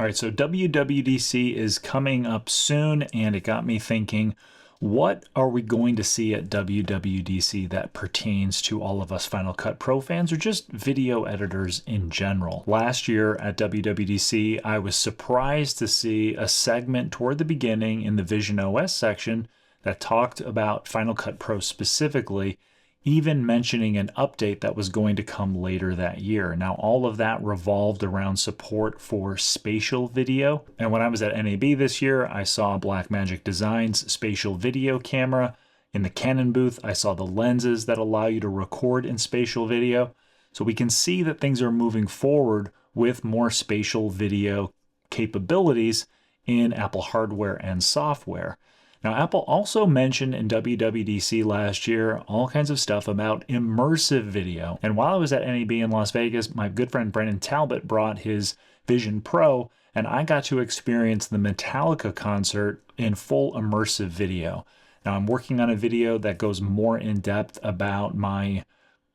All right, so WWDC is coming up soon, and it got me thinking, what are we going to see at WWDC that pertains to all of us Final Cut Pro fans or just video editors in general? Last year at WWDC, I was surprised to see a segment toward the beginning in the VisionOS section that talked about Final Cut Pro specifically, even mentioning an update that was going to come later that year. Now, all of that revolved around support for spatial video. And when I was at NAB this year, I saw Blackmagic Design's spatial video camera. In the Canon booth, I saw the lenses that allow you to record in spatial video. So we can see that things are moving forward with more spatial video capabilities in Apple hardware and software. Now, Apple also mentioned in WWDC last year all kinds of stuff about immersive video. And while I was at NAB in Las Vegas, my good friend Brandon Talbot brought his Vision Pro, and I got to experience the Metallica concert in full immersive video. Now, I'm working on a video that goes more in depth about my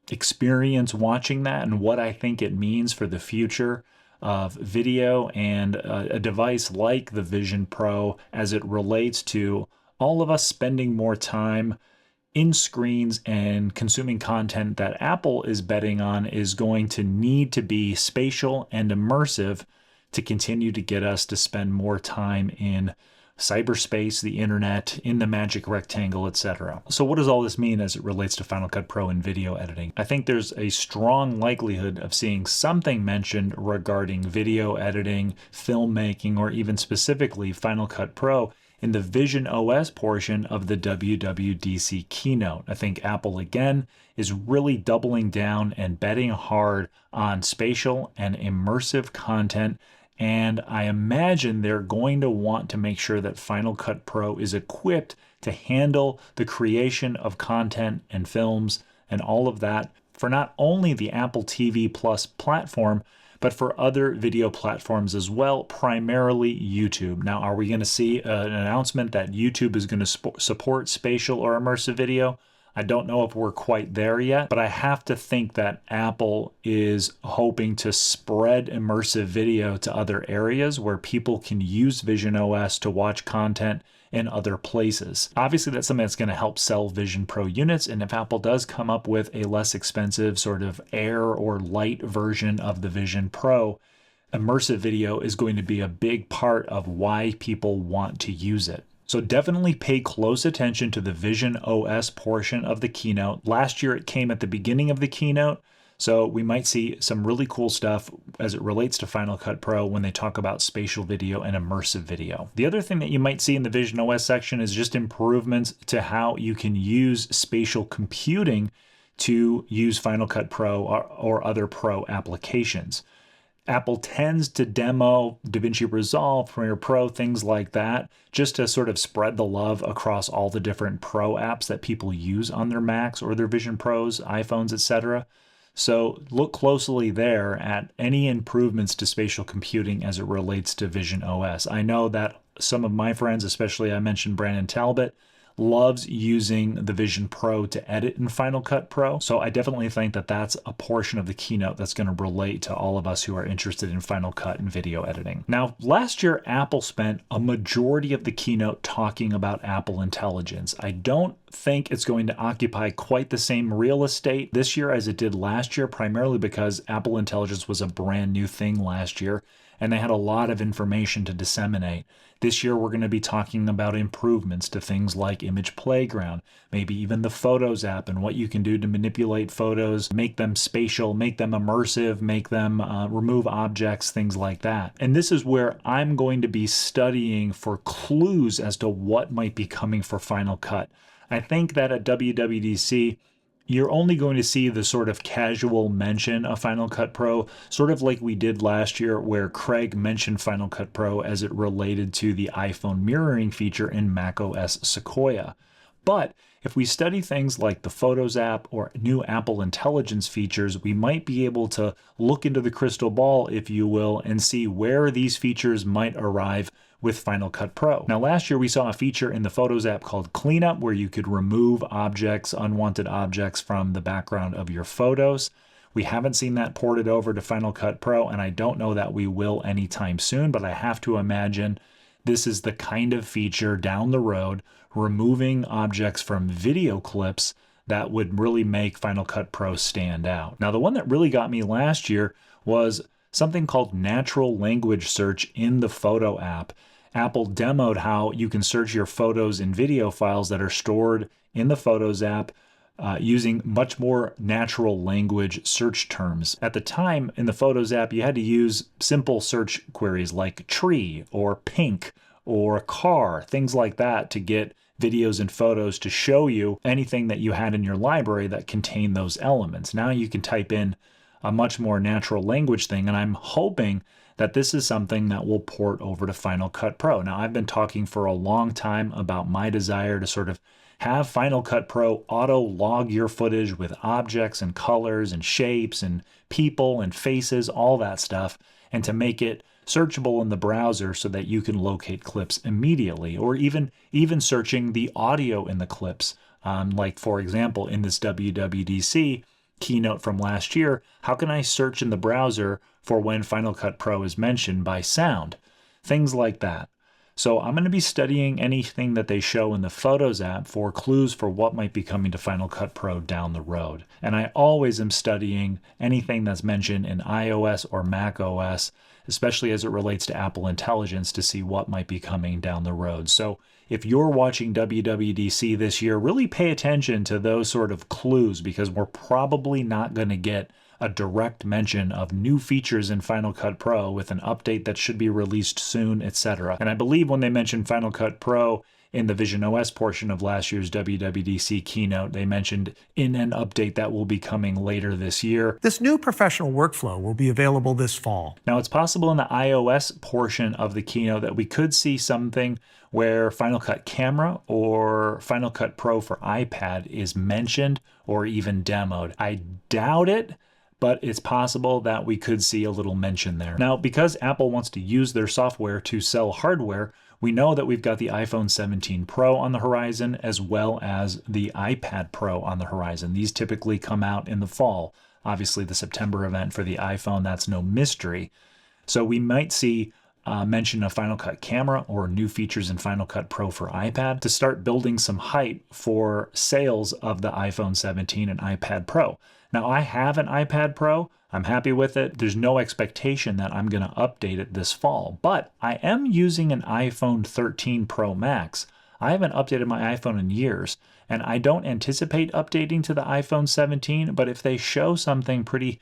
experience watching that and what I think it means for the future of video and a device like the Vision Pro as it relates to all of us spending more time in screens and consuming content that Apple is betting on is going to need to be spatial and immersive to continue to get us to spend more time in cyberspace, the internet, in the magic rectangle, etc. So what does all this mean as it relates to Final Cut Pro and video editing? I think there's a strong likelihood of seeing something mentioned regarding video editing, filmmaking, or even specifically Final Cut Pro in the VisionOS portion of the WWDC keynote. I think Apple, again, is really doubling down and betting hard on spatial and immersive content. And I imagine they're going to want to make sure that Final Cut Pro is equipped to handle the creation of content and films and all of that for not only the Apple TV Plus platform, but for other video platforms as well, primarily YouTube. Now, are we going to see an announcement that YouTube is going to support spatial or immersive video? I don't know if we're quite there yet, but I have to think that Apple is hoping to spread immersive video to other areas where people can use VisionOS to watch content in other places. Obviously, that's something that's going to help sell Vision Pro units, and if Apple does come up with a less expensive sort of Air or light version of the Vision Pro, immersive video is going to be a big part of why people want to use it. So definitely pay close attention to the VisionOS portion of the keynote. Last year it came at the beginning of the keynote, so we might see some really cool stuff as it relates to Final Cut Pro when they talk about spatial video and immersive video. The other thing that you might see in the VisionOS section is just improvements to how you can use spatial computing to use Final Cut Pro or other Pro applications. Apple tends to demo DaVinci Resolve, Premiere Pro, things like that, just to sort of spread the love across all the different Pro apps that people use on their Macs or their Vision Pros, iPhones, etc. So look closely there at any improvements to spatial computing as it relates to VisionOS. I know that some of my friends, especially I mentioned Brandon Talbot, loves using the Vision Pro to edit in Final Cut Pro. So I definitely think that that's a portion of the keynote that's going to relate to all of us who are interested in Final Cut and video editing. Now, last year, Apple spent a majority of the keynote talking about Apple Intelligence. I don't think it's going to occupy quite the same real estate this year as it did last year, primarily because Apple Intelligence was a brand new thing last year, and they had a lot of information to disseminate. This year, we're going to be talking about improvements to things like Image Playground, maybe even the Photos app and what you can do to manipulate photos, make them spatial, make them immersive, make them remove objects, things like that. And this is where I'm going to be studying for clues as to what might be coming for Final Cut. I think that at WWDC, you're only going to see the sort of casual mention of Final Cut Pro, sort of like we did last year where Craig mentioned Final Cut Pro as it related to the iPhone mirroring feature in macOS Sequoia. But if we study things like the Photos app or new Apple Intelligence features, we might be able to look into the crystal ball, if you will, and see where these features might arrive with Final Cut Pro. Now, last year we saw a feature in the Photos app called Cleanup where you could remove objects, unwanted objects from the background of your photos. We haven't seen that ported over to Final Cut Pro, and I don't know that we will anytime soon, but I have to imagine this is the kind of feature down the road, removing objects from video clips, that would really make Final Cut Pro stand out. Now, the one that really got me last year was something called natural language search in the Photo app. Apple demoed how you can search your photos and video files that are stored in the Photos app using much more natural language search terms. At the time, in the Photos app, you had to use simple search queries like tree or pink or car, things like that, to get videos and photos to show you anything that you had in your library that contained those elements. Now you can type in a much more natural language thing, and I'm hoping that this is something that will port over to Final Cut Pro. Now, I've been talking for a long time about my desire to sort of have Final Cut Pro auto log your footage with objects and colors and shapes and people and faces, all that stuff, and to make it searchable in the browser so that you can locate clips immediately, or even searching the audio in the clips. Like, for example, in this WWDC keynote from last year, how can I search in the browser for when Final Cut Pro is mentioned by sound? Things like that. So I'm going to be studying anything that they show in the Photos app for clues for what might be coming to Final Cut Pro down the road. And I always am studying anything that's mentioned in iOS or macOS, especially as it relates to Apple Intelligence, to see what might be coming down the road. So if you're watching WWDC this year, really pay attention to those sort of clues, because we're probably not going to get a direct mention of new features in Final Cut Pro with an update that should be released soon, etc. And I believe when they mentioned Final Cut Pro in the VisionOS portion of last year's WWDC keynote, they mentioned in an update that will be coming later this year. This new professional workflow will be available this fall. Now, it's possible in the iOS portion of the keynote that we could see something where Final Cut Camera or Final Cut Pro for iPad is mentioned or even demoed. I doubt it, but it's possible that we could see a little mention there. Now, because Apple wants to use their software to sell hardware, we know that we've got the iPhone 17 Pro on the horizon, as well as the iPad Pro on the horizon. These typically come out in the fall. Obviously, the September event for the iPhone, that's no mystery. So we might see mention of Final Cut Camera or new features in Final Cut Pro for iPad to start building some hype for sales of the iPhone 17 and iPad Pro. Now, I have an iPad Pro. I'm happy with it. There's no expectation that I'm going to update it this fall, but I am using an iPhone 13 Pro Max. I haven't updated my iPhone in years, and I don't anticipate updating to the iPhone 17, but if they show something pretty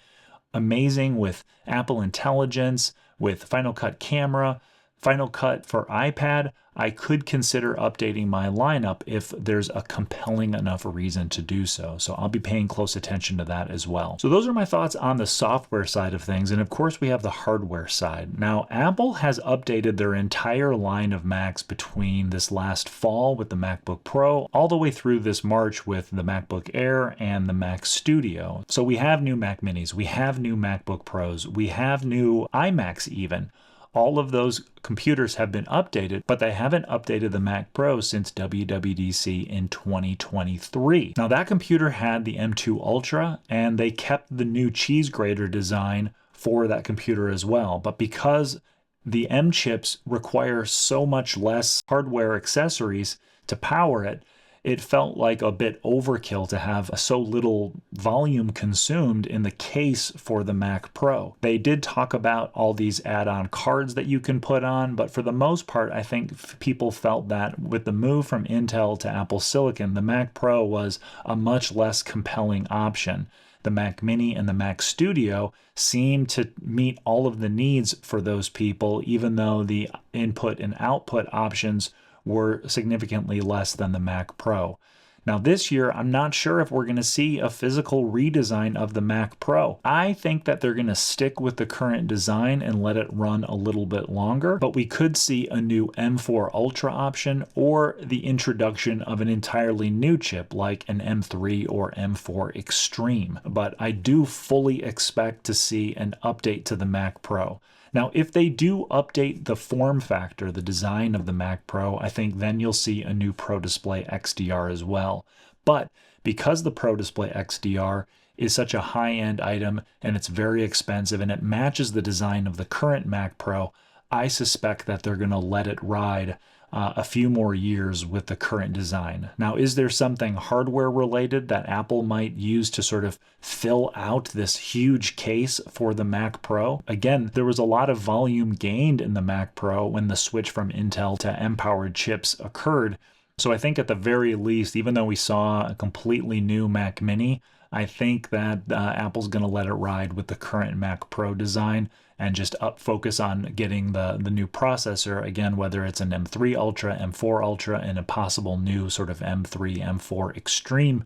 amazing with Apple Intelligence, with Final Cut Camera, Final Cut for iPad, I could consider updating my lineup if there's a compelling enough reason to do so. So I'll be paying close attention to that as well. So those are my thoughts on the software side of things. And of course, we have the hardware side. Now, Apple has updated their entire line of Macs between this last fall with the MacBook Pro, all the way through this March with the MacBook Air and the Mac Studio. So we have new Mac Minis, we have new MacBook Pros, we have new iMacs even. All of those computers have been updated, but they haven't updated the Mac Pro since WWDC in 2023. Now, that computer had the M2 Ultra, and they kept the new cheese grater design for that computer as well. But because the M chips require so much less hardware accessories to power it, it felt like a bit overkill to have so little volume consumed in the case for the Mac Pro. They did talk about all these add-on cards that you can put on, but for the most part, I think people felt that with the move from Intel to Apple Silicon, the Mac Pro was a much less compelling option. The Mac Mini and the Mac Studio seem to meet all of the needs for those people, even though the input and output options were significantly less than the Mac Pro. Now, this year, I'm not sure if we're going to see a physical redesign of the Mac Pro. I think that they're going to stick with the current design and let it run a little bit longer, but we could see a new M4 Ultra option or the introduction of an entirely new chip like an M3 or M4 Extreme. But I do fully expect to see an update to the Mac Pro. Now, if they do update the form factor, the design of the Mac Pro, I think then you'll see a new Pro Display XDR as well. But because the Pro Display XDR is such a high-end item and it's very expensive and it matches the design of the current Mac Pro, I suspect that they're going to let it ride a few more years with the current design. Now, is there something hardware related that Apple might use to sort of fill out this huge case for the Mac Pro? Again, there was a lot of volume gained in the Mac Pro when the switch from Intel to M-powered chips occurred. So I think at the very least, even though we saw a completely new Mac Mini, I think that Apple's going to let it ride with the current Mac Pro design and just focus on getting the new processor, again, whether it's an M3 Ultra, M4 Ultra, and a possible new sort of M3, M4 Extreme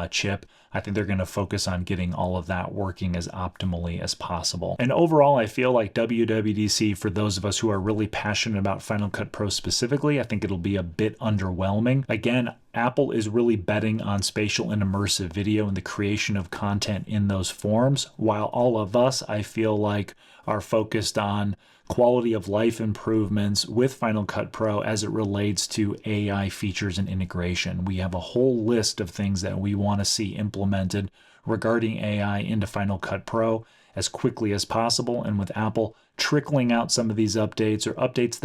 chip. I think they're going to focus on getting all of that working as optimally as possible. And overall, I feel like WWDC, for those of us who are really passionate about Final Cut Pro specifically, I think it'll be a bit underwhelming. Again, Apple is really betting on spatial and immersive video and the creation of content in those forms, while all of us, I feel like, are focused on quality of life improvements with Final Cut Pro as it relates to AI features and integration. We have a whole list of things that we want to see implemented regarding AI into Final Cut Pro as quickly as possible, and with Apple trickling out some of these updates, or updates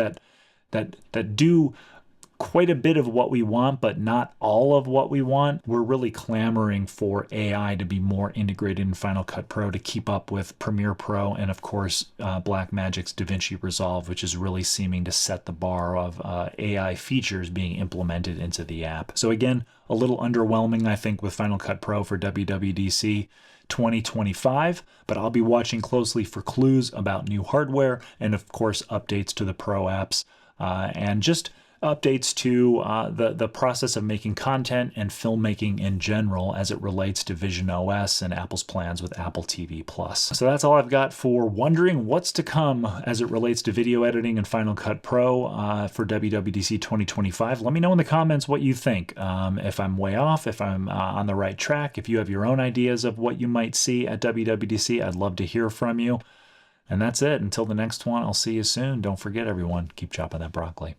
that do quite a bit of what we want, but not all of what we want. We're really clamoring for AI to be more integrated in Final Cut Pro to keep up with Premiere Pro and, of course, Blackmagic's DaVinci Resolve, which is really seeming to set the bar of AI features being implemented into the app. So again, a little underwhelming, I think, with Final Cut Pro for WWDC 2025, but I'll be watching closely for clues about new hardware and, of course, updates to the Pro apps and just updates to the process of making content and filmmaking in general as it relates to VisionOS and Apple's plans with Apple TV+. So that's all I've got for wondering what's to come as it relates to video editing and Final Cut Pro for WWDC 2025. Let me know in the comments what you think. If I'm way off, if I'm on the right track, if you have your own ideas of what you might see at WWDC, I'd love to hear from you. And that's it. Until the next one, I'll see you soon. Don't forget, everyone, keep chopping that broccoli.